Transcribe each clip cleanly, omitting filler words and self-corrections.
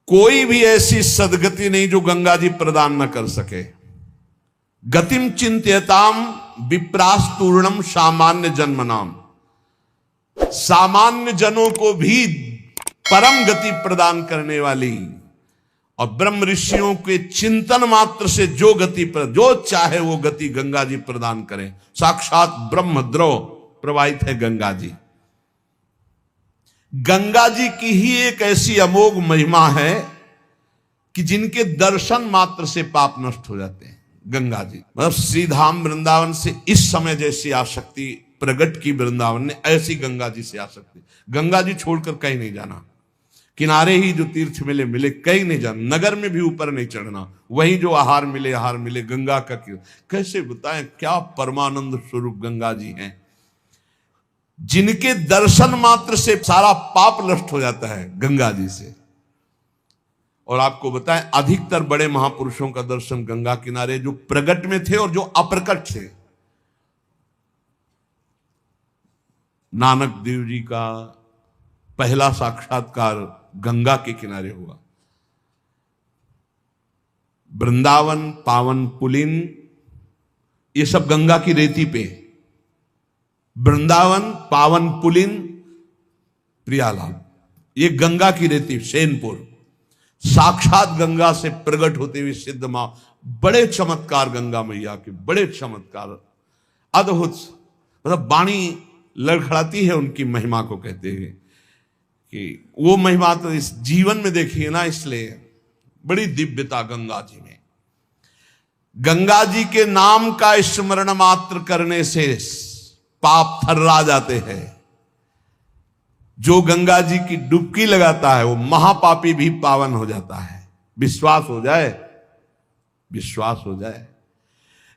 कोई भी ऐसी सदगति नहीं जो गंगा जी प्रदान न कर सके। गतिम चिंत्यताम विप्रास्तूर्णम सामान्य जन्मनाम, सामान्य जनों को भी परम गति प्रदान करने वाली और ब्रह्म ऋषियों के चिंतन मात्र से जो गति जो चाहे वो गति गंगा जी प्रदान करें। साक्षात ब्रह्म द्रव प्रवाहित है गंगा जी। गंगा जी की ही एक ऐसी अमोघ महिमा है कि जिनके दर्शन मात्र से पाप नष्ट हो जाते हैं। गंगा जी मतलब श्री धाम वृंदावन से इस समय जैसी आसक्ति प्रगट की वृंदावन ने, ऐसी गंगा जी से आसक्ति। गंगा जी छोड़कर कहीं नहीं जाना, किनारे ही जो तीर्थ मिले मिले, कहीं नहीं जाना, नगर में भी ऊपर नहीं चढ़ना, वहीं जो आहार मिले गंगा का। कैसे बताएं क्या परमानंद स्वरूप गंगा जी हैं, जिनके दर्शन मात्र से सारा पाप नष्ट हो जाता है गंगा जी से। और आपको बताएं अधिकतर बड़े महापुरुषों का दर्शन गंगा किनारे जो प्रगट में थे और जो अप्रकट थे। नानक देव जी का पहला साक्षात्कार गंगा के किनारे हुआ। वृंदावन, पावन पुलिन, ये सब गंगा की रेती पे। वृंदावन, पावन पुलिन, प्रियालाल, ये गंगा की रेती। सेनपुर साक्षात गंगा से प्रकट होते हुए सिद्ध मां, बड़े चमत्कार गंगा मैया के, बड़े चमत्कार अद्भुत। मतलब वाणी लड़खड़ाती है उनकी महिमा को, कहते हैं कि वो महिमा तो इस जीवन में देखी है ना, इसलिए बड़ी दिव्यता गंगा जी में। गंगा जी के नाम का स्मरण मात्र करने से पाप थर्रा जाते हैं। जो गंगा जी की डुबकी लगाता है वो महापापी भी पावन हो जाता है। विश्वास हो जाए, विश्वास हो जाए।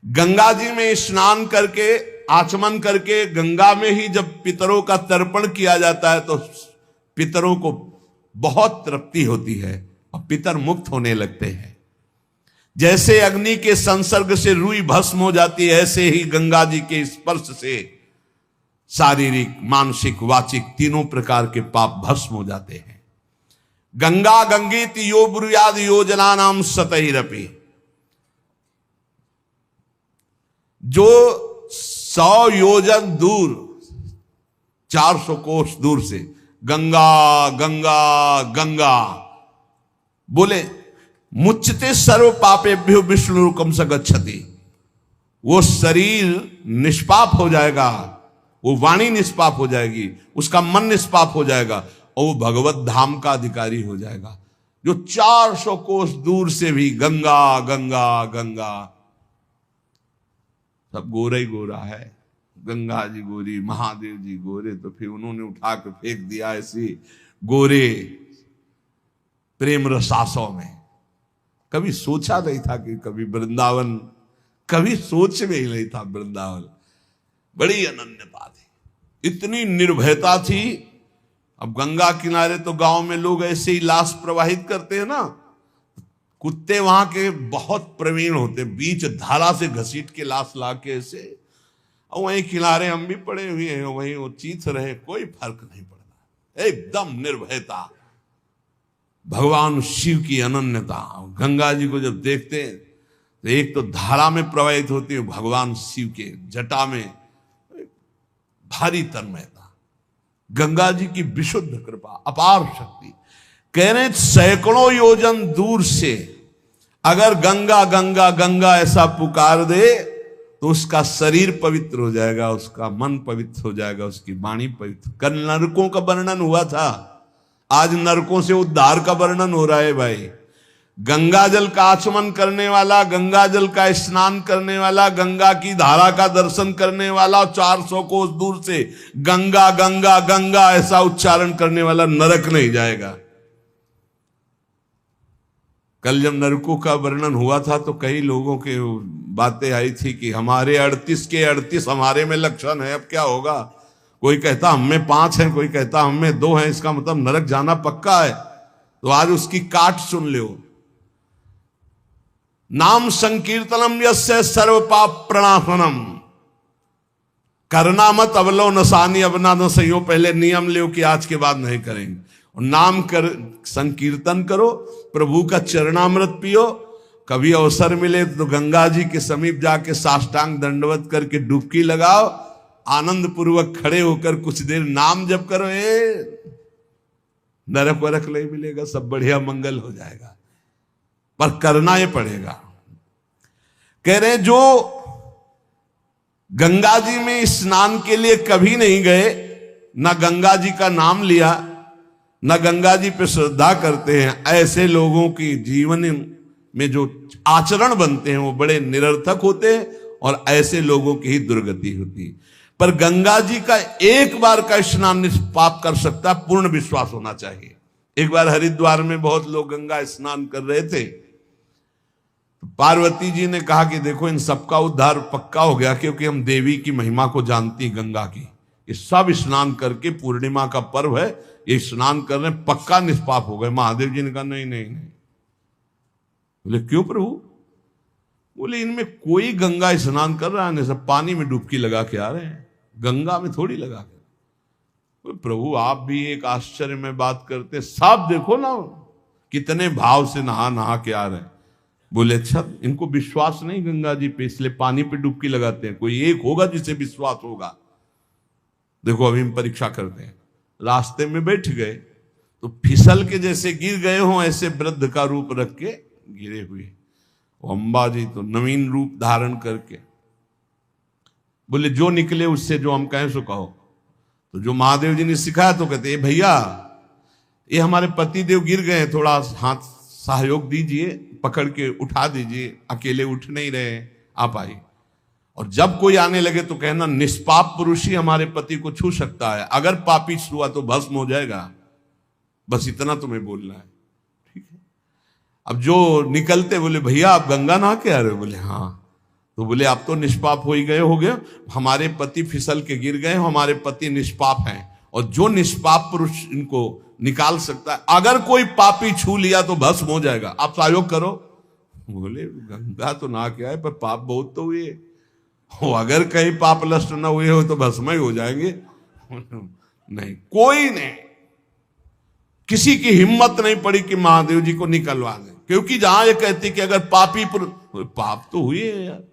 गंगा जी में स्नान करके, आचमन करके, गंगा में ही जब पितरों का तर्पण किया जाता है तो पितरों को बहुत तृप्ति होती है और पितर मुक्त होने लगते हैं। जैसे अग्नि के संसर्ग से रुई भस्म हो जाती है, ऐसे ही गंगा जी के स्पर्श से शारीरिक, मानसिक, वाचिक तीनों प्रकार के पाप भस्म हो जाते हैं। गंगा गंगीत यो ब्रुयाद योजना नाम सतैरपि, जो 100 योजन दूर, 400 कोस दूर से गंगा गंगा गंगा बोले, मुच्यते सर्व पापेभ्यो विष्णुरुकम स गच्छति, वो शरीर निष्पाप हो जाएगा, वो वाणी निष्पाप हो जाएगी, उसका मन निष्पाप हो जाएगा और वो भगवत धाम का अधिकारी हो जाएगा। जो 400 कोस दूर से भी गंगा गंगा गंगा, सब गोरा ही गोरा है। गंगा जी गोरी, महादेव जी गोरे, तो फिर उन्होंने उठा के फेंक दिया ऐसी गोरे प्रेम रसासों में। कभी सोचा नहीं था कि कभी वृंदावन, कभी सोच में ही नहीं था वृंदावन। बड़ी अनन्यता थी, इतनी निर्भयता थी। अब गंगा किनारे तो गांव में लोग ऐसे ही लाश प्रवाहित करते हैं ना, कुत्ते वहां के बहुत प्रवीण होते, बीच धारा से घसीट के लाश ला के ऐसे, और वहीं किनारे हम भी पड़े हुए हैं, वहीं वो चीथ रहे, कोई फर्क नहीं पड़ता, एकदम निर्भयता। भगवान शिव की अनन्यता। गंगा जी को जब देखते हैं तो एक तो धारा में प्रवाहित होती है, भगवान शिव के जटा में भारी तन्मयता। गंगा जी की विशुद्ध कृपा, अपार शक्ति। कह रहे सैकड़ों योजन दूर से अगर गंगा गंगा गंगा ऐसा पुकार दे तो उसका शरीर पवित्र हो जाएगा, उसका मन पवित्र हो जाएगा, उसकी वाणी पवित्र। कल नरकों का वर्णन हुआ था, आज नरकों से उद्धार का वर्णन हो रहा है भाई। गंगा जल का आचमन करने वाला, गंगा जल का स्नान करने वाला, गंगा की धारा का दर्शन करने वाला, 400 कोस दूर से गंगा गंगा गंगा ऐसा उच्चारण करने वाला नरक नहीं जाएगा। कल जब नरकों का वर्णन हुआ था तो कई लोगों के बातें आई थी कि हमारे 38 के 38 हमारे में लक्षण है, अब क्या होगा। कोई कहता हम में 5 हैं, कोई कहता हम में 2 हैं, इसका मतलब नरक जाना पक्का है। तो आज उसकी काट सुन लो। नाम संकीर्तनम यस्य सर्व पाप प्रणाशनम, करना मत अवलो नसानी, अब ना सही हो, पहले नियम लो कि आज के बाद नहीं करेंगे। नाम कर संकीर्तन करो, प्रभु का चरणामृत पियो। कभी अवसर मिले तो गंगा जी के समीप जाके साष्टांग दंडवत करके डुबकी लगाओ, आनंद पूर्वक खड़े होकर कुछ देर नाम जप करो। नरक वरक नहीं मिलेगा, सब बढ़िया मंगल हो जाएगा, पर करना ही पड़ेगा। कह रहे जो गंगा जी में स्नान के लिए कभी नहीं गए, ना गंगा जी का नाम लिया, ना गंगा जी पे श्रद्धा करते हैं, ऐसे लोगों की जीवन में जो आचरण बनते हैं वो बड़े निरर्थक होते हैं और ऐसे लोगों की ही दुर्गति होती है। पर गंगा जी का एक बार का स्नान निष्पाप कर सकता है, पूर्ण विश्वास होना चाहिए। एक बार हरिद्वार में बहुत लोग गंगा स्नान कर रहे थे, तो पार्वती जी ने कहा कि देखो इन सबका उद्धार पक्का हो गया, क्योंकि हम देवी की महिमा को जानती गंगा की। ये सब स्नान करके, पूर्णिमा का पर्व है, ये स्नान करने पक्का निष्पाप हो गए। महादेव जी ने कहा नहीं नहीं नहीं। बोले क्यों प्रभु? बोले इनमें कोई गंगा स्नान कर रहा है, सब पानी में डुबकी लगा के आ रहे हैं, गंगा में थोड़ी लगा के। बोले प्रभु आप भी एक आश्चर्य में बात करते, सब देखो ना कितने भाव से नहा नहा के आ रहे हैं। बोले अच्छा इनको विश्वास नहीं गंगा जी पे, इसलिए पानी पे डुबकी लगाते हैं, कोई एक होगा जिसे विश्वास होगा। देखो अभी हम परीक्षा करते हैं। रास्ते में बैठ गए तो फिसल के जैसे गिर गए हों, ऐसे वृद्ध का रूप रख के गिरे हुए। अम्बा जी तो नवीन रूप धारण करके बोले जो निकले उससे जो हम कहें सो कहो। तो जो महादेव जी ने सिखाया तो कहते भैया ये हमारे पति देव गिर गए, थोड़ा हाथ सहयोग दीजिए, पकड़ के उठा दीजिए, अकेले उठ नहीं रहे, आप आइए। और जब कोई आने लगे तो कहना निष्पाप पुरुष ही हमारे पति को छू सकता है, अगर पापी छुआ तो भस्म हो जाएगा। बस इतना तुम्हें बोलना है, ठीक है। अब जो निकलते बोले भैया आप गंगा नहा के आ रहे हो? बोले हाँ। तो बोले आप तो निष्पाप हो ही गए, हो गए, हमारे पति फिसल के गिर गए, हमारे पति निष्पाप हैं, और जो निष्पाप पुरुष इनको निकाल सकता है, अगर कोई पापी छू लिया तो भस्म हो जाएगा, आप सहयोग करो। बोले गंगा तो नहा के आए पर पाप बहुत तो हुए, अगर कहीं पाप नष्ट न हुए हो तो भस्म ही हो जाएंगे। नहीं, कोई नहीं, किसी की हिम्मत नहीं पड़ी कि महादेव जी को निकलवा दें, क्योंकि जहां ये कहती कि अगर पापी पाप तो हुए यार,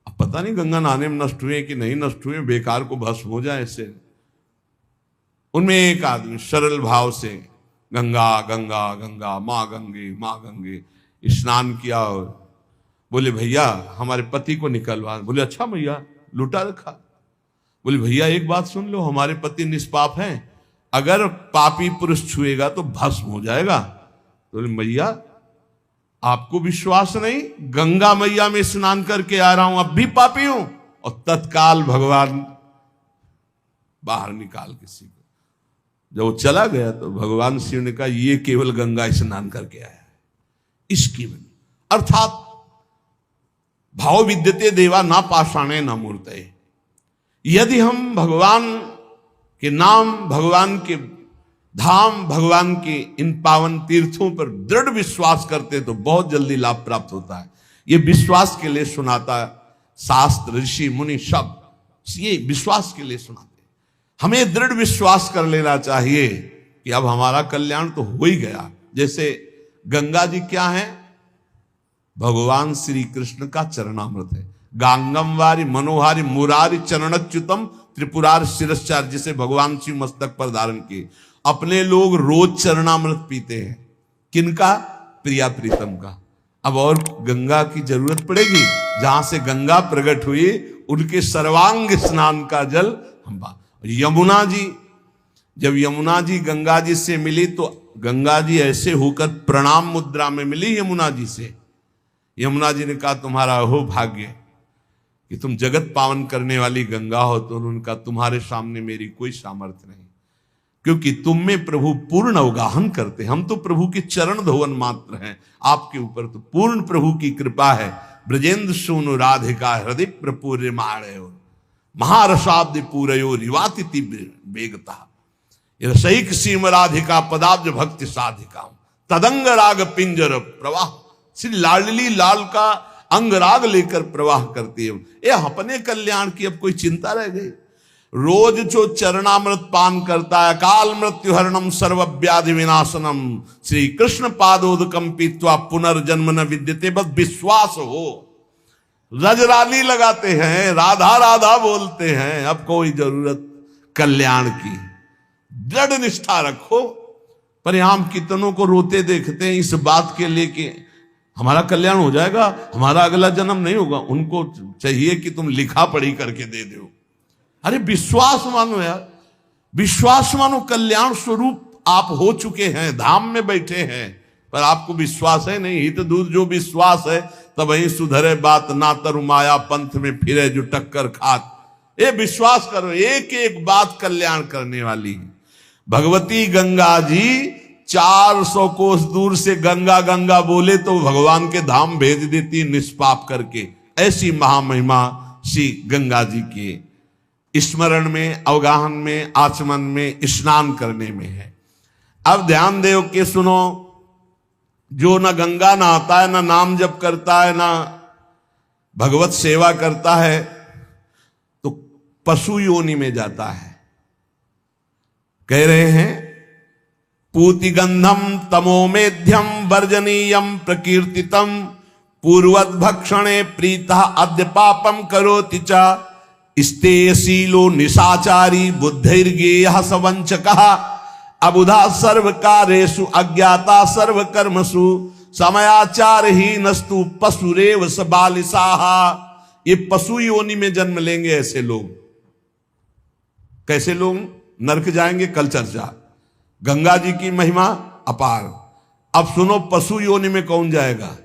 अब पता नहीं गंगा नहाने में नष्ट हुए कि नहीं नष्ट हुए, बेकार को भस्म हो जाए ऐसे। उनमें एक आदमी सरल भाव से गंगा गंगा गंगा माँ गंगे स्नान किया, और बोले भैया हमारे पति को निकलवा। बोले अच्छा भैया, लुटा रखा। बोले भैया एक बात सुन लो, हमारे पति निष्पाप हैं, अगर पापी पुरुष छुएगा तो भस्म हो जाएगा। तो बोले भैया आपको विश्वास नहीं, गंगा मैया में स्नान करके आ रहा हूं, अब भी पापी हूं। और तत्काल भगवान बाहर निकाल किसी को। जब वो चला गया तो भगवान शिव ने कहा ये केवल गंगा स्नान करके आया है, इसकी अर्थात भाव विद्यते देवा ना पाषाणे ना मूर्तये। यदि हम भगवान के नाम, भगवान के धाम, भगवान के इन पावन तीर्थों पर दृढ़ विश्वास करते तो बहुत जल्दी लाभ प्राप्त होता है। ये विश्वास के लिए सुनाता शास्त्र, ऋषि मुनि सब ये विश्वास के लिए सुनाते। हमें दृढ़ विश्वास कर लेना चाहिए कि अब हमारा कल्याण तो हो ही गया। जैसे गंगा जी क्या है? भगवान श्री कृष्ण का चरणामृत है। गांगम वारी मनोहारी मुरारी चरणच्युतम त्रिपुरार शिरश्चार, जिसे भगवान शिव मस्तक पर धारण किए। अपने लोग रोज चरणामृत पीते हैं, किनका? प्रिया प्रीतम का। अब और गंगा की जरूरत पड़ेगी? जहां से गंगा प्रकट हुई उनके सर्वांग स्नान का जल हम। यमुना जी, जब यमुना जी गंगा जी से मिली तो गंगा जी ऐसे होकर प्रणाम मुद्रा में मिली यमुना जी से। यमुना जी ने कहा तुम्हारा हो भाग्य कि तुम जगत पावन करने वाली गंगा हो। तो उन्होंने कहा तुम्हारे सामने मेरी कोई सामर्थ्य नहीं, क्योंकि तुम में प्रभु पूर्ण अवगाहन करते, हम तो प्रभु के चरण धोवन मात्र हैं, आपके ऊपर तो पूर्ण प्रभु की कृपा है। ब्रजेंद्र सोनु राधिका हृदय प्रपूर्य माणयो महारसाब्द पूरयो रिवातिथि वेगता रसैक सीम राधिका पदाब्ज भक्ति साधिका तदंग राग पिंजर प्रवाह। श्री लाडली लाल का अंगराग लेकर प्रवाह करती है। ये अपने कल्याण की अब कोई चिंता रह गई? रोज जो चरणामृत पान करता है, काल मृत्यु हरणम सर्व व्याधि विनाशनम श्री कृष्ण पादोदकम पीत्वा पुनर्जन्म न विद्यते, बस विश्वास हो। रजराली लगाते हैं, राधा राधा बोलते हैं, अब कोई जरूरत कल्याण की, दृढ़ निष्ठा रखो। पर हम कितनों को रोते देखते हैं इस बात के लिए कि हमारा कल्याण हो जाएगा, हमारा अगला जन्म नहीं होगा। उनको चाहिए कि तुम लिखा पढ़ी करके दे दो। अरे विश्वास मानो यार, विश्वास मानो। कल्याण स्वरूप आप हो चुके हैं, धाम में बैठे हैं, पर आपको विश्वास है नहीं। हित दूध जो विश्वास है तब वही सुधरे बात, ना तरु माया पंथ में फिरे जो टक्कर खात। ये विश्वास करो, एक एक बात कल्याण करने वाली है। भगवती गंगा जी 400 कोस दूर से गंगा गंगा बोले तो भगवान के धाम भेज देती निष्पाप करके। ऐसी महामहिमा श्री गंगा जी के स्मरण में, अवगाहन में, आचमन में, स्नान करने में है। अब ध्यान दो कि सुनो, जो न गंगा नहाता है, न नाम जप करता है, न भगवत सेवा करता है, तो पशु योनि में जाता है। कह रहे हैं पूति गंधम तमोमेध्यम वर्जनीयम प्रकीर्तितम पूर्वद भक्षणे प्रीता अद्य पापम करोति च स्तेयशीलो निशाचारी बुद्धिर्गेयः सवंचकः अबुधा सर्वकारेषु अज्ञाता सर्वकर्मसु समयाचारहीनस्तु पशुरेव स बालिसाः। ये पशु योनि में जन्म लेंगे ऐसे लोग। कैसे लोग? नरक जाएंगे, कल चर्चा। गंगा जी की महिमा अपार। अब सुनो, पशु योनि में कौन जाएगा?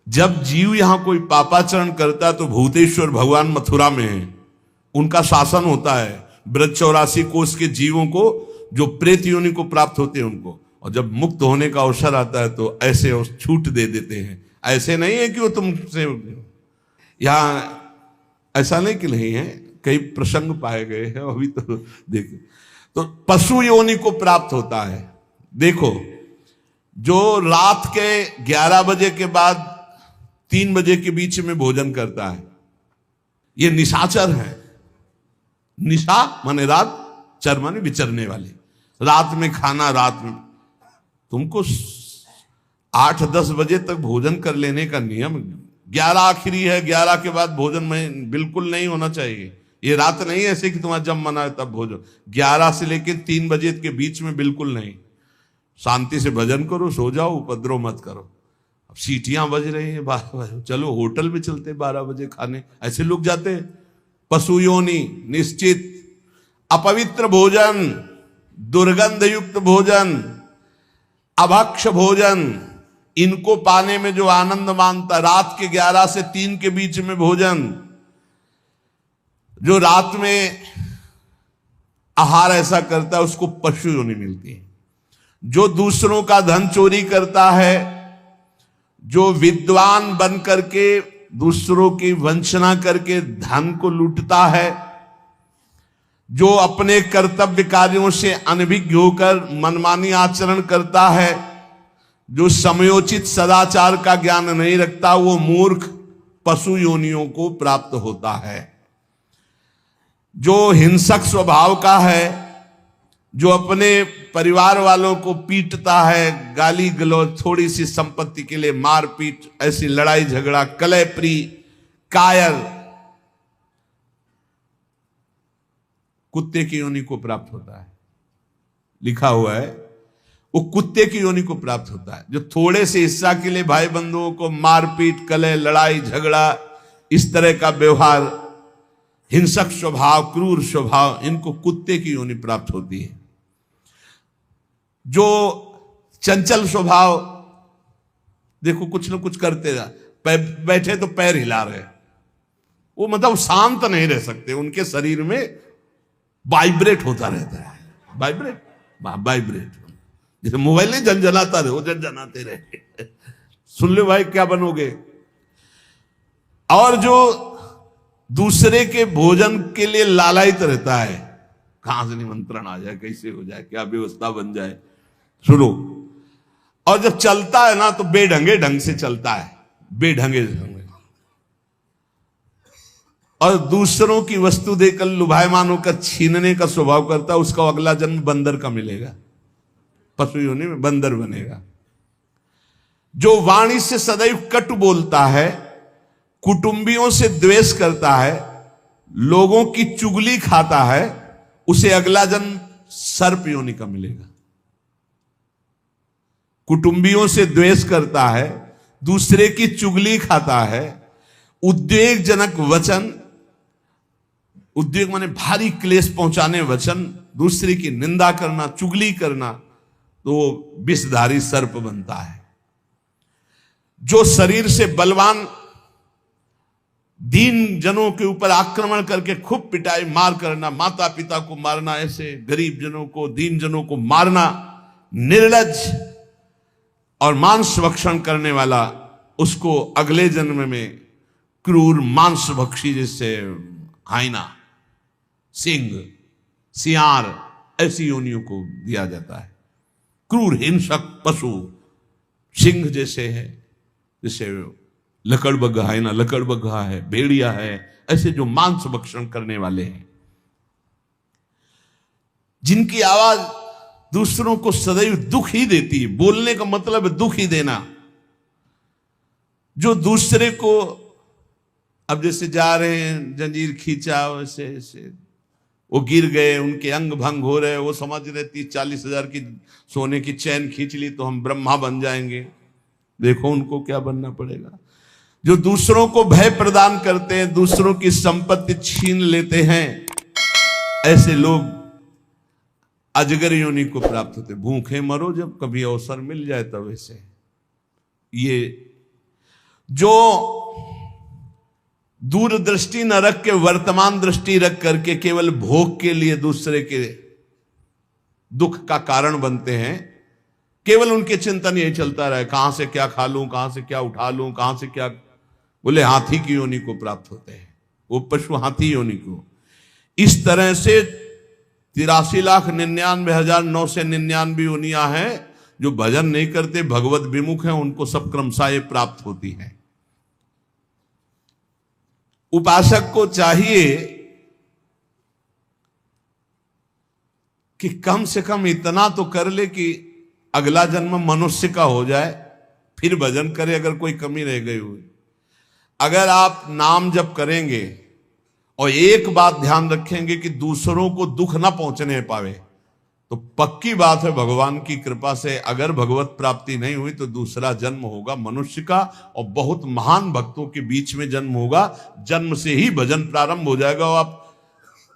जब जीव यहां कोई पापाचरण करता है तो भूतेश्वर भगवान मथुरा में है, उनका शासन होता है। ब्रज 84 कोष के जीवों को जो प्रेत योनि को प्राप्त होते हैं उनको, और जब मुक्त होने का अवसर आता है तो ऐसे छूट दे देते हैं। ऐसे नहीं है कि वो तुमसे, यहां ऐसा नहीं कि नहीं है, कई प्रसंग पाए गए हैं अभी तो देखिए। तो पशु योनि को प्राप्त होता है। देखो, जो रात के 11 बजे के बाद 3 बजे के बीच में भोजन करता है, ये निशाचर है। निशा माने रात, चर माने विचरने वाले। रात में खाना, रात में तुमको 8-10 बजे तक भोजन कर लेने का नियम। 11 आखिरी है, 11 के बाद भोजन में बिल्कुल नहीं होना चाहिए। ये रात नहीं है ऐसे कि तुम्हारा जब मन आए तब भोजन। 11 से लेकर 3 बजे के बीच में बिल्कुल नहीं। शांति से भजन करो, सो जाओ, उपद्रव मत करो। अब सीटियां बज रही हैं 12 बजे, चलो होटल में चलते 12 बजे खाने, ऐसे लोग जाते हैं। पशु योनि निश्चित। अपवित्र भोजन, दुर्गंध युक्त भोजन, अभक्ष भोजन, इनको पाने में जो आनंद मानता, रात के 11 से 3 के बीच में भोजन, जो रात में आहार ऐसा करता है उसको पशु योनि मिलती है। जो दूसरों का धन चोरी करता है, जो विद्वान बन करके दूसरों की वंचना करके धन को लूटता है, जो अपने कर्तव्य कार्यों से अनभिज्ञ होकर मनमानी आचरण करता है, जो समयोचित सदाचार का ज्ञान नहीं रखता, वो मूर्ख पशु योनियों को प्राप्त होता है। जो हिंसक स्वभाव का है, जो अपने परिवार वालों को पीटता है, गाली गलौज, थोड़ी सी संपत्ति के लिए मारपीट, ऐसी लड़ाई झगड़ा, कलहप्रिय, कायर, कुत्ते की योनि को प्राप्त होता है। लिखा हुआ है वो कुत्ते की योनि को प्राप्त होता है। जो थोड़े से हिस्सा के लिए भाई बंधुओं को मारपीट, कलह, लड़ाई झगड़ा, इस तरह का व्यवहार, हिंसक स्वभाव, क्रूर स्वभाव, इनको कुत्ते की योनि प्राप्त होती है। जो चंचल स्वभाव, देखो कुछ न कुछ करते जा, बैठे तो पैर हिला रहे, वो मतलब शांत नहीं रह सकते, उनके शरीर में वाइब्रेट होता रहता है। वाइब्रेट जैसे मोबाइल नहीं झंझनाता रहे, वो झंझनाते रहे। सुन लो भाई क्या बनोगे। और जो दूसरे के भोजन के लिए लालायित रहता है, कहां से निमंत्रण आ जाए, कैसे हो जाए, क्या व्यवस्था बन जाए, सुनो। और जब चलता है ना तो बेढंगे ढंग से चलता है, बेढंगे ढंग। और दूसरों की वस्तु देकर लुभायमान होकर छीनने का स्वभाव करता है, उसका अगला जन्म बंदर का मिलेगा, पशु योनि में बंदर बनेगा। जो वाणी से सदैव कट बोलता है, कुटुंबियों से द्वेष करता है, लोगों की चुगली खाता है, उसे अगला जन्म सर्प योनि का मिलेगा। कुटुंबियों से द्वेष करता है, दूसरे की चुगली खाता है, उद्वेगजनक वचन, उद्वेग माने भारी क्लेश पहुंचाने वचन, दूसरे की निंदा करना, चुगली करना, तो विषधारी सर्प बनता है। जो शरीर से बलवान दीन जनों के ऊपर आक्रमण करके खूब पिटाई मार करना, माता पिता को मारना, ऐसे गरीब जनों को, दीन जनों को मारना, निर्लज और मांस भक्षण करने वाला, उसको अगले जन्म में क्रूर मांस भक्षी, जैसे हाइना, सिंह, सियार, ऐसी योनियों को दिया जाता है। क्रूर हिंसक पशु सिंह जैसे है, जैसे लकड़बग्घा, हाइना लकड़बग्घा है, भेड़िया है, ऐसे जो मांस भक्षण करने वाले हैं, जिनकी आवाज दूसरों को सदैव दुख ही देती है। बोलने का मतलब है दुख ही देना। जो दूसरे को, अब जैसे जा रहे हैं, जंजीर खींचा, वैसे ऐसे वो गिर गए, उनके अंग भंग हो रहे, वो समझ रहे 30-40 हजार की सोने की चैन खींच ली तो हम ब्रह्मा बन जाएंगे। देखो उनको क्या बनना पड़ेगा। जो दूसरों को भय प्रदान करते हैं, दूसरों की संपत्ति छीन लेते हैं, ऐसे लोग अजगर योनि को प्राप्त होते। भूखे मरो जब कभी अवसर मिल जाए तब। ऐसे ये जो दूरदृष्टि न रख के वर्तमान दृष्टि रख करके केवल भोग के लिए दूसरे के दुख का कारण बनते हैं, केवल उनके चिंतन यही चलता रहे, कहां से क्या खा लूं, कहां से क्या उठा लूं, कहां से क्या, बोले हाथी की योनि को प्राप्त होते हैं, वो पशु हाथी योनि को। इस तरह से 83,99,999 योनियां हैं। जो भजन नहीं करते, भगवत विमुख हैं, उनको सब क्रमशः ये प्राप्त होती है। उपासक को चाहिए कि कम से कम इतना तो कर ले कि अगला जन्म मनुष्य का हो जाए, फिर भजन करे अगर कोई कमी रह गई हुई। अगर आप नाम जप करेंगे और एक बात ध्यान रखेंगे कि दूसरों को दुख ना पहुंचने पावे, तो पक्की बात है भगवान की कृपा से अगर भगवत प्राप्ति नहीं हुई तो दूसरा जन्म होगा मनुष्य का, और बहुत महान भक्तों के बीच में जन्म होगा। जन्म से ही भजन प्रारंभ हो जाएगा और आप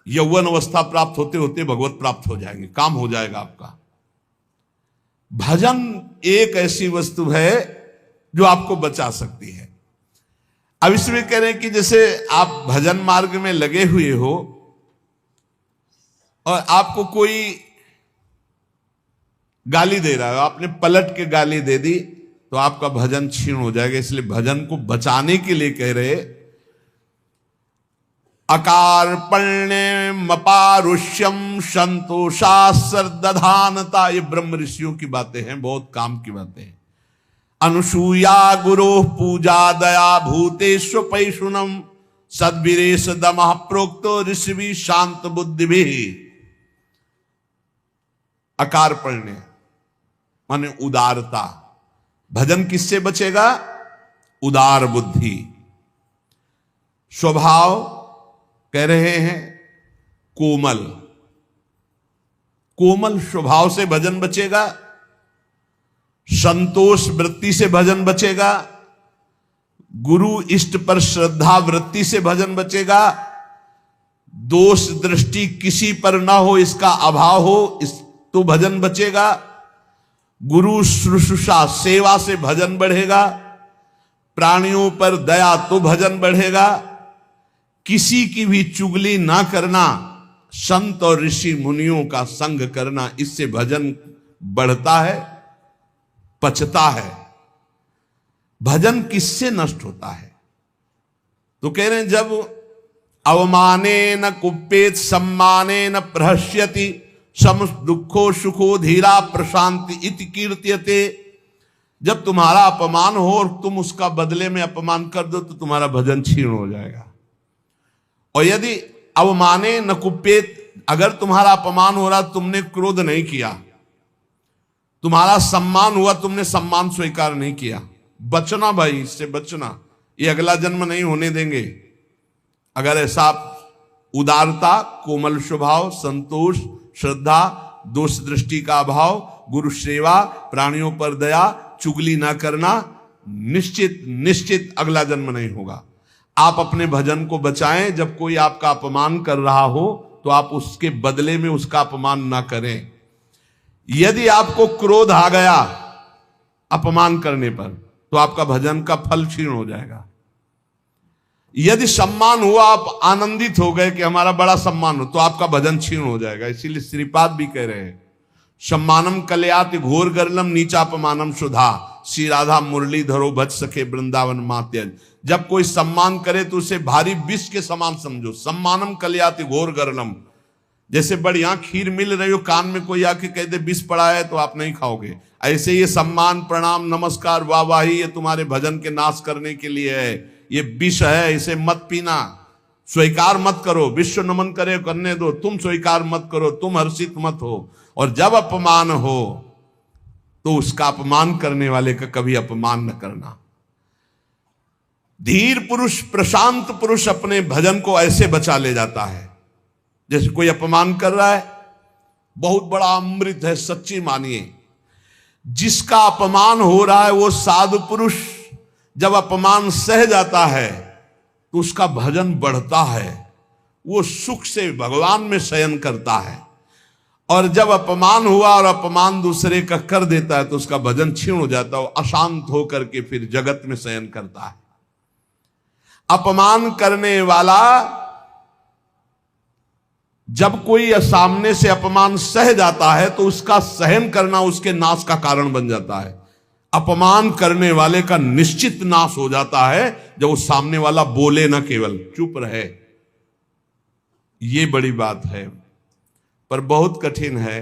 यौवन अवस्था प्राप्त होते होते भगवत प्राप्त हो जाएंगे, काम हो जाएगा आपका। भजन एक ऐसी वस्तु है जो आपको बचा सकती है। अब इसमें कह रहे हैं कि जैसे आप भजन मार्ग में लगे हुए हो और आपको कोई गाली दे रहा है, आपने पलट के गाली दे दी तो आपका भजन क्षीण हो जाएगा। इसलिए भजन को बचाने के लिए कह रहे, अकार्पण्य मपारुष्यम संतोषा सरदधानता, ये ब्रह्म ऋषियों की बातें हैं, बहुत काम की बातें हैं। अनुसूया गुरो पूजा दया भूतेश्व पैशुनम सद्वीरेश दमः प्रोक्तो ऋषि शांत बुद्धि भी। अकार्पण्य माने उदारता। भजन किससे बचेगा? उदार बुद्धि। स्वभाव कह रहे हैं कोमल, कोमल स्वभाव से भजन बचेगा। संतोष वृत्ति से भजन बचेगा। गुरु इष्ट पर श्रद्धा वृत्ति से भजन बचेगा। दोष दृष्टि किसी पर ना हो, इसका अभाव हो, इस तो भजन बचेगा। गुरु शुश्रूषा सेवा से भजन बढ़ेगा। प्राणियों पर दया तो भजन बढ़ेगा। किसी की भी चुगली ना करना, संत और ऋषि मुनियों का संग करना, इससे भजन बढ़ता है, पचता है। भजन किससे नष्ट होता है? तो कह रहे हैं जब अवमाने न कुप्पेत सम्माने न प्रहस्यति सम दुखो सुखो धीरा प्रशांति इति कीर्त्यते। जब तुम्हारा अपमान हो और तुम उसका बदले में अपमान कर दो तो तुम्हारा भजन क्षीण हो जाएगा। और यदि अवमाने न कुप्येत, अगर तुम्हारा अपमान हो रहा तुमने क्रोध नहीं किया, तुम्हारा सम्मान हुआ तुमने सम्मान स्वीकार नहीं किया, बचना भाई, इससे बचना, ये अगला जन्म नहीं होने देंगे। अगर ऐसा आप उदारता, कोमल स्वभाव, संतोष, श्रद्धा, दोष दृष्टि का अभाव, गुरु सेवा, प्राणियों पर दया, चुगली ना करना, निश्चित निश्चित अगला जन्म नहीं होगा। आप अपने भजन को बचाएं। जब कोई आपका अपमान कर रहा हो तो आप उसके बदले में उसका अपमान ना करें। यदि आपको क्रोध आ गया अपमान करने पर तो आपका भजन का फल क्षीण हो जाएगा। यदि सम्मान हुआ, आप आनंदित हो गए कि हमारा बड़ा सम्मान हो, तो आपका भजन क्षीण हो जाएगा। इसीलिए श्रीपाद भी कह रहे हैं, सम्मानम कल्याति घोर गर्लम नीचापमानम सुधा, श्री राधा मुरली धरो भज सके वृंदावन मात्यज। जब कोई सम्मान करे तो उसे भारी विष के समान समझो। सम्मानम कल्याति घोर गर्लम, जैसे बढ़िया खीर मिल रही हो, कान में कोई आके कह दे विष पड़ा है तो आप नहीं खाओगे। ऐसे ये सम्मान, प्रणाम, नमस्कार, वाहवाही, ये तुम्हारे भजन के नाश करने के लिए है, ये विष है, इसे मत पीना, स्वीकार मत करो। विश्व नमन करे करने दो, तुम स्वीकार मत करो, तुम हर्षित मत हो। और जब अपमान हो तो उसका अपमान करने वाले का कभी अपमान न करना। धीर पुरुष, प्रशांत पुरुष अपने भजन को ऐसे बचा ले जाता है। जैसे कोई अपमान कर रहा है, बहुत बड़ा अमृत है, सच्ची मानिए। जिसका अपमान हो रहा है वो साधु पुरुष जब अपमान सह जाता है तो उसका भजन बढ़ता है, वो सुख से भगवान में शयन करता है। और जब अपमान हुआ और अपमान दूसरे का कर देता है तो उसका भजन क्षीण हो जाता है, वो अशांत होकर के फिर जगत में शयन करता है। अपमान करने वाला जब कोई सामने से अपमान सह जाता है तो उसका सहन करना उसके नाश का कारण बन जाता है। अपमान करने वाले का निश्चित नाश हो जाता है जब वो सामने वाला बोले ना, केवल चुप रहे। ये बड़ी बात है, पर बहुत कठिन है।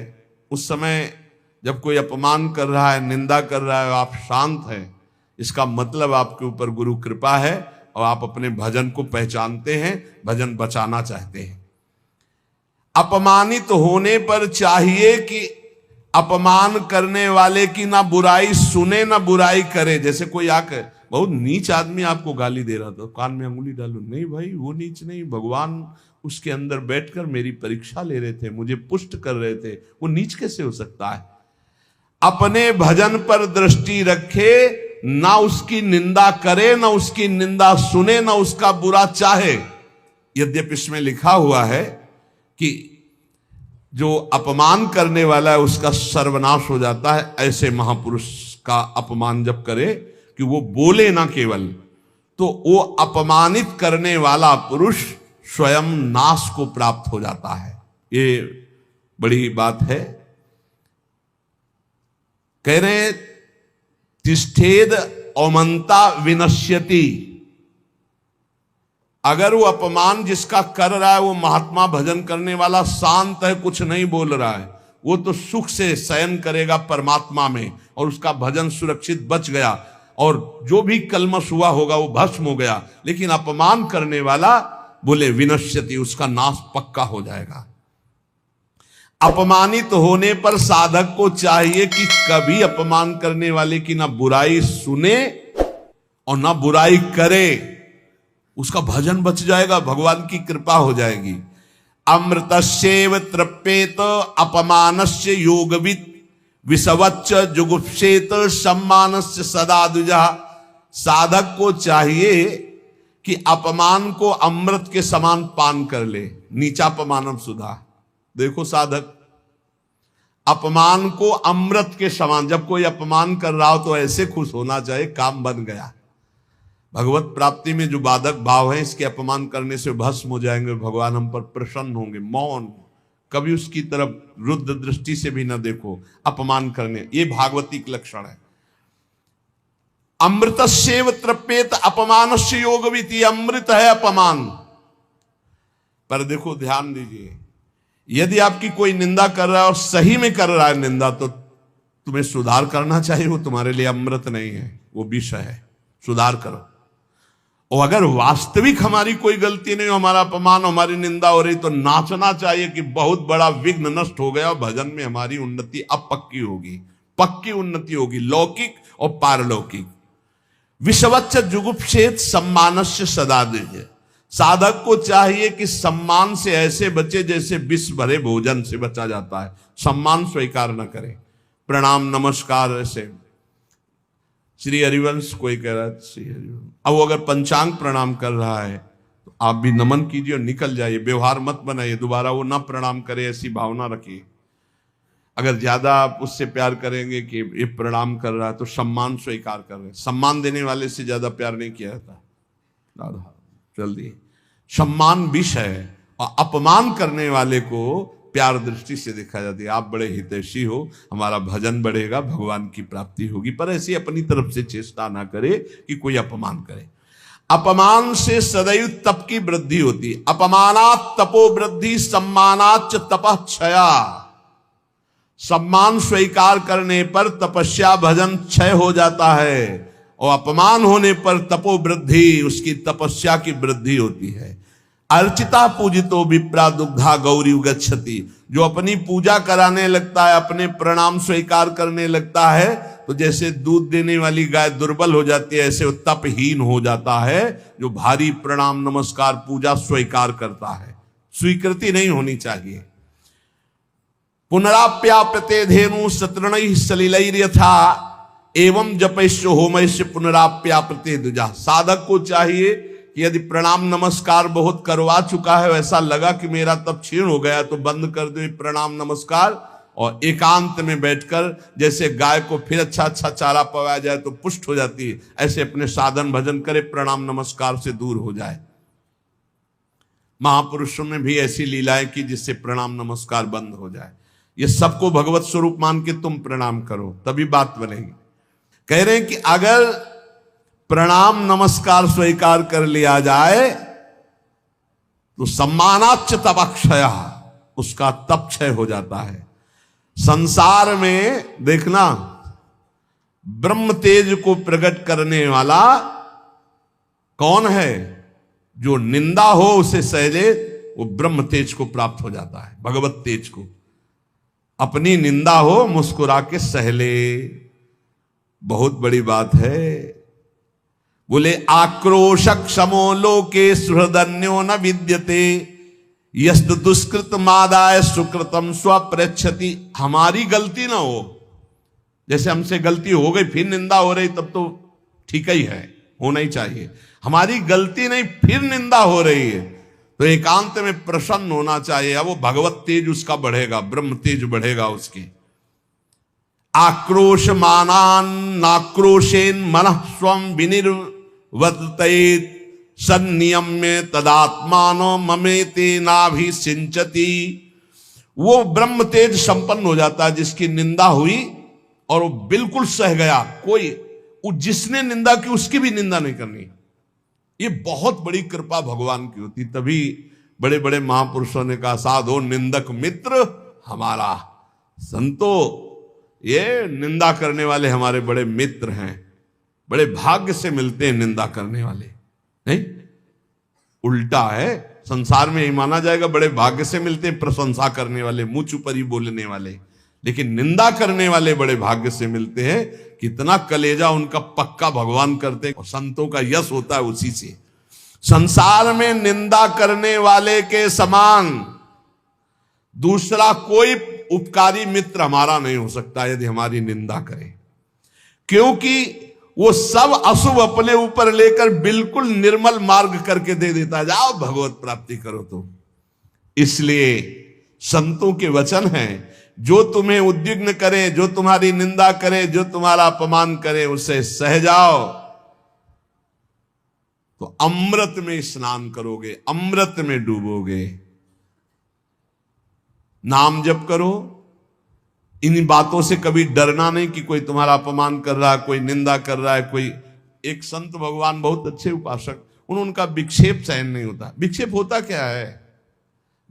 उस समय जब कोई अपमान कर रहा है, निंदा कर रहा है, आप शांत हैं, इसका मतलब आपके ऊपर गुरु कृपा है और आप अपने भजन को पहचानते हैं, भजन बचाना चाहते हैं। अपमानित होने पर चाहिए कि अपमान करने वाले की ना बुराई सुने ना बुराई करे। जैसे कोई आकर बहुत नीच आदमी आपको गाली दे रहा था, कान में अंगुली डालो, नहीं भाई वो नीच नहीं, भगवान उसके अंदर बैठकर मेरी परीक्षा ले रहे थे, मुझे पुष्ट कर रहे थे, वो नीच कैसे हो सकता है। अपने भजन पर दृष्टि रखे, ना उसकी निंदा करे, ना उसकी निंदा सुने, ना उसका बुरा चाहे। यद्यपि इसमें लिखा हुआ है कि जो अपमान करने वाला है उसका सर्वनाश हो जाता है। ऐसे महापुरुष का अपमान जब करे कि वो बोले ना केवल, तो वो अपमानित करने वाला पुरुष स्वयं नाश को प्राप्त हो जाता है। ये बड़ी बात है। कह रहे तिष्ठेद औमंता विनश्यति। अगर वो अपमान जिसका कर रहा है वो महात्मा भजन करने वाला शांत है, कुछ नहीं बोल रहा है, वो तो सुख से शयन करेगा परमात्मा में और उसका भजन सुरक्षित बच गया और जो भी कलमश हुआ होगा वो भस्म हो गया। लेकिन अपमान करने वाला बोले विनश्यति, उसका नाश पक्का हो जाएगा। अपमानित होने पर साधक को चाहिए कि कभी अपमान करने वाले की ना बुराई सुने और ना बुराई करे, उसका भजन बच जाएगा, भगवान की कृपा हो जाएगी। अमृतस्येव तृप्येत अपमानस्य योगवित् विषवच्च जुगुप्सेत सम्मानस्य सदा द्विजः। साधक को चाहिए कि अपमान को अमृत के समान पान कर ले, नीचापमानम सुधा। देखो साधक, अपमान को अमृत के समान, जब कोई अपमान कर रहा हो तो ऐसे खुश होना चाहिए काम बन गया। भगवत प्राप्ति में जो बाधक भाव है, इसके अपमान करने से भस्म हो जाएंगे, भगवान हम पर प्रसन्न होंगे। मौन, कभी उसकी तरफ रुद्र दृष्टि से भी न देखो। अपमान करने, ये भागवती का लक्षण है। अमृतस्येव तृप्येत अपमानस्य योगवित्, अमृत है अपमान। पर देखो ध्यान दीजिए, यदि आपकी कोई निंदा कर रहा है और सही में कर रहा है निंदा, तो तुम्हें सुधार करना चाहिए। वो तुम्हारे लिए अमृत नहीं है, वो विष है, सुधार करो। और अगर वास्तविक हमारी कोई गलती नहीं हो, हमारा अपमान, हमारी निंदा हो रही, तो नाचना चाहिए कि बहुत बड़ा विघ्न नष्ट हो गया और भजन में हमारी उन्नति अब पक्की होगी, पक्की उन्नति होगी, लौकिक और पारलौकिक। विषवच्च जुगुप्सेत सम्मानस्य सदा द्विज। साधक को चाहिए कि सम्मान से ऐसे बचे जैसे विष भरे भोजन से बचा जाता है। सम्मान स्वीकार न करे, प्रणाम नमस्कार ऐसे। श्री हरिवंश कोई कह रहा है, श्री हरिवंश, अब वो अगर पंचांग प्रणाम कर रहा है तो आप भी नमन कीजिए और निकल जाइए, व्यवहार मत बनाइए, दोबारा वो ना प्रणाम करे ऐसी भावना रखिए। अगर ज्यादा आप उससे प्यार करेंगे कि ये प्रणाम कर रहा है तो सम्मान स्वीकार कर रहे हैं। सम्मान देने वाले से ज्यादा प्यार नहीं किया जाता, राधा जल्दी। सम्मान विष है और अपमान करने वाले को प्यार दृष्टि से देखा जाती है। आप बड़े हितैषी हो, हमारा भजन बढ़ेगा, भगवान की प्राप्ति होगी, पर ऐसी अपनी तरफ से चेष्टा ना करे कि कोई अपमान करे। अपमान से सदैव तप की वृद्धि होती है। अपमानात तपो वृद्धि, सम्मानाच तपः क्षया। सम्मान स्वीकार करने पर तपस्या भजन क्षय हो जाता है और अपमान होने पर तपो वृद्धि, उसकी तपस्या की वृद्धि होती है। अर्चिता पूजितो विप्रा दुग्धा गौरी गच्छति। जो अपनी पूजा कराने लगता है, अपने प्रणाम स्वीकार करने लगता है, तो जैसे दूध देने वाली गाय दुर्बल हो जाती है, ऐसे वो तपहीन हो जाता है जो भारी प्रणाम नमस्कार पूजा स्वीकार करता है। स्वीकृति नहीं होनी चाहिए। पुनराप्याप्यते धेनु सतृणैः सलिलैर्यथा एवं जपैश्च होमैश्च पुनराप्याप्यते द्विजा। साधक को चाहिए कि यदि प्रणाम नमस्कार बहुत करवा चुका है, वैसा लगा कि मेरा तप क्षीण हो गया, तो बंद कर दे प्रणाम नमस्कार और एकांत में बैठकर, जैसे गाय को फिर अच्छा अच्छा चारा पवाया जाए तो पुष्ट हो जाती है, ऐसे अपने साधन भजन करे, प्रणाम नमस्कार से दूर हो जाए। महापुरुषों ने भी ऐसी लीलाएं की जिससे प्रणाम नमस्कार बंद हो जाए। ये सबको भगवत स्वरूप मान के तुम प्रणाम करो, तभी बात बनेगी। कह रहे हैं कि अगर प्रणाम नमस्कार स्वीकार कर लिया जाए तो सम्मानाच्च तपक्षया, उसका तप क्षय हो जाता है। संसार में देखना, ब्रह्म तेज को प्रकट करने वाला कौन है? जो निंदा हो उसे सहले, वो ब्रह्म तेज को प्राप्त हो जाता है, भगवत तेज को। अपनी निंदा हो मुस्कुरा के सहले, बहुत बड़ी बात है। बोले आक्रोशक समो लोके सुहृदन्यो न विद्यते यस्त दुष्कृत मादाय सुकृतम स्वप्रच्छति। हमारी गलती ना हो, जैसे हमसे गलती हो गई फिर निंदा हो रही, तब तो ठीक ही है, होना ही चाहिए। हमारी गलती नहीं, फिर निंदा हो रही है, तो एकांत में प्रसन्न होना चाहिए। अब वो भगवत तेज उसका बढ़ेगा, ब्रह्म तेज बढ़ेगा उसके। आक्रोश मानान नाक्रोशेन मनः स्वम विनिर्वर्तयेत् सन्नियम्य तदात्मानो ममेते नाभिसिंचति। वो ब्रह्म तेज संपन्न हो जाता है जिसकी निंदा हुई और वो बिल्कुल सह गया। कोई जिसने निंदा की उसकी भी निंदा नहीं करनी। ये बहुत बड़ी कृपा भगवान की होती। तभी बड़े बड़े महापुरुषों ने कहा, साधो निंदक मित्र हमारा। संतो, ये निंदा करने वाले हमारे बड़े मित्र हैं, बड़े भाग्य से मिलते हैं निंदा करने वाले। नहीं, उल्टा है, संसार में ही माना जाएगा बड़े भाग्य से मिलते हैं प्रशंसा करने वाले, मुंह चुपरी बोलने वाले, लेकिन निंदा करने वाले बड़े भाग्य से मिलते हैं। कितना कलेजा उनका पक्का भगवान करते हैं, और संतों का यश होता है उसी से। संसार में निंदा करने वाले के समान दूसरा कोई उपकारी मित्र हमारा नहीं हो सकता यदि हमारी निंदा करे, क्योंकि वो सब अशुभ अपने ऊपर लेकर बिल्कुल निर्मल मार्ग करके दे देता है, जाओ भगवत प्राप्ति करो। तो इसलिए संतों के वचन हैं, जो तुम्हें उद्विग्न करे, जो तुम्हारी निंदा करे, जो तुम्हारा अपमान करे, उसे सह जाओ तो अमृत में स्नान करोगे, अमृत में डूबोगे। नाम जप करो, इन बातों से कभी डरना नहीं कि कोई तुम्हारा अपमान कर रहा है, कोई निंदा कर रहा है। कोई एक संत भगवान बहुत अच्छे उपासक, उनका विक्षेप सहन नहीं होता। विक्षेप होता क्या है?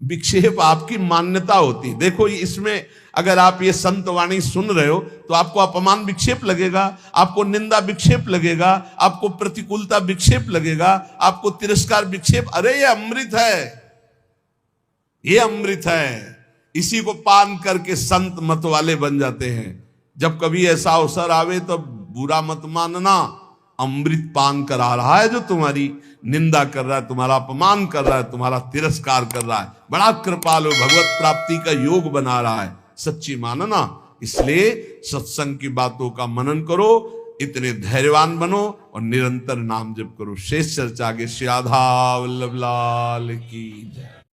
विक्षेप आपकी मान्यता होती है। देखो इसमें अगर आप ये संत वाणी सुन रहे हो तो आपको अपमान विक्षेप लगेगा, आपको निंदा विक्षेप लगेगा, आपको प्रतिकूलता विक्षेप लगेगा, आपको तिरस्कार विक्षेप। अरे ये अमृत है, ये अमृत है। इसी को पान करके संत मत वाले बन जाते हैं। जब कभी ऐसा अवसर आवे तो बुरा मत मानना, अमृत पान करा रहा है जो तुम्हारी निंदा कर रहा है, तुम्हारा अपमान कर रहा है, तुम्हारा तिरस्कार कर रहा है। बड़ा कृपालु, भगवत प्राप्ति का योग बना रहा है, सच्ची मानना। इसलिए सत्संग की बातों का मनन करो, इतने धैर्यवान बनो और निरंतर नाम जप करो। शेष चर्चा के श्री राधा वल्लभ लाल की जय।